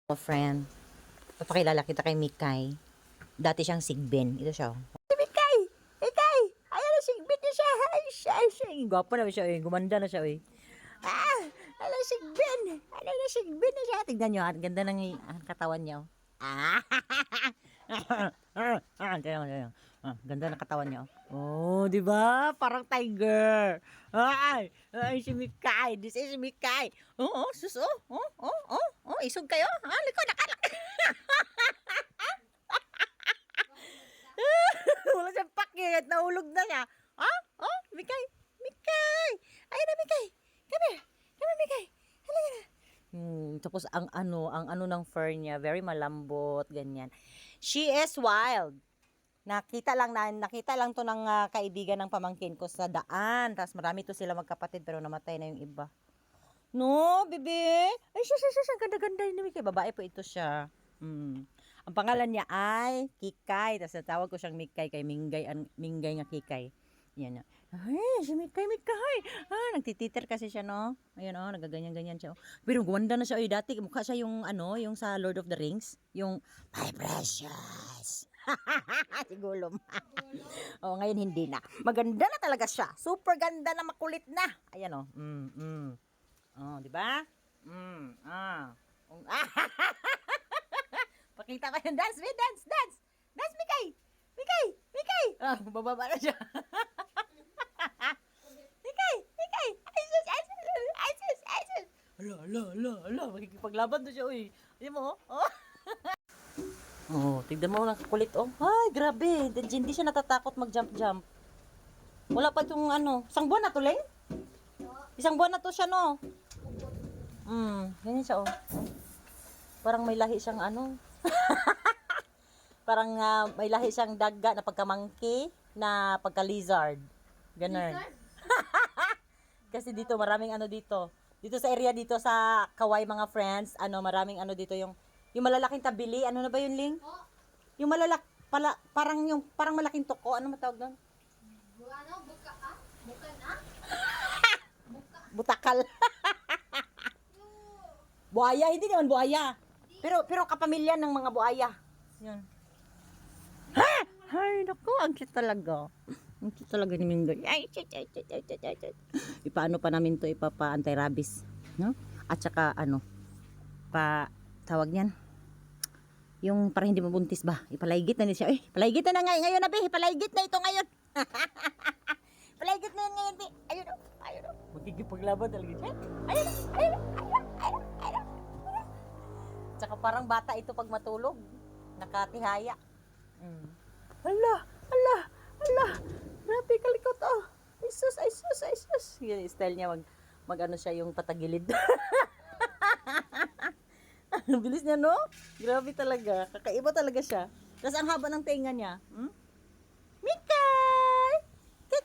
Friend, papakilala kita kay Mikay. Dati siyang sigbin. Ito siya. Si Mikay! Mikay! Ayan na, sigbin na siya. Ay, gwapo na siya. Gumanda na siya. Ano sigbin? Ano na sigbin na siya. Tignan nyo. Ang ganda ng katawan niya. Ganda ng katawan niya. Oh, di ba? Parang tiger. Ay, si Mikay. This is Mikay. Sus. Isog kayo. Likod, nakalak. Wala siyang pakit. Nahulog na siya. Mikay. Mikay. Ayun na, Mikay. Come here, Mikay. Halika na. Tapos ang ano ng fur niya, very malambot, ganyan. She is wild. Nakita lang to ng kaibigan ng pamangkin ko sa daan. Tapos marami to sila magkapatid pero namatay na yung iba. No, bebe. Ay, siya. Ang ganda-ganda ni Mikay. Babae po ito siya. Ang pangalan niya ay Kikay. Tapos natawag ko siyang Mikay kay Mingay nga Kikay. Yan. Ay, si Mikay. Nagtititer kasi siya, no? Ayun, nagaganyan-ganyan siya. Pero gumanda na siya. Dati, mukha siya yung sa Lord of the Rings. Yung, my precious. Sigulom. Ngayon hindi na. Maganda na talaga siya. Super ganda na, makulit na. Ayan, di ba? Pakita ko yung dance, dance. Dance, Mikay. Bababa na siya. Mikay. Ay, sus. Hala. Makikipaglaban na siya, uy. Ayan mo, tignan mo lang kulit, Ay, grabe. Hindi siya natatakot mag-jump. Wala pa itong isang buwan na to, Leng? Isang buwan na to siya, no? Ganyan siya, Parang may lahi siyang parang may lahi siyang daga na pagka-monkey na pagka-lizard. Ganun. Kasi dito, maraming dito. Dito sa area dito sa Kaway, mga friends, maraming dito yung malalaking tabili. Ano na ba yun, Ling? Yung parang malaking toko. Ano matawag doon? Butakal. Buhaya, hindi naman buhaya. Pero kapamilya ng mga buhaya. Yun. Ay, naku, ang cute talaga. Ang cute talaga ni Mingoy. Ay. Ipaano pa namin to, ipapa-anti-rabies, no? At saka tawag niyan. Yung parang hindi mabuntis ba? Ipalaygit na niya siya. Palaygit na ngayon na, be. Palaygit na ito ngayon. Palaygit na yan ngayon, be. Ayun. Magkikipaglaban talaga siya. Ayun. Tsaka parang bata ito pag matulog. Nakatihaya. Hala. Grabe kalikot, Ay sus. Yan yung style niya, mag siya yung patagilid. Ang bilis niya, no? Grabe talaga. Kakaiba talaga siya. Tapos ang haba ng tenga niya. Mikay! Kay!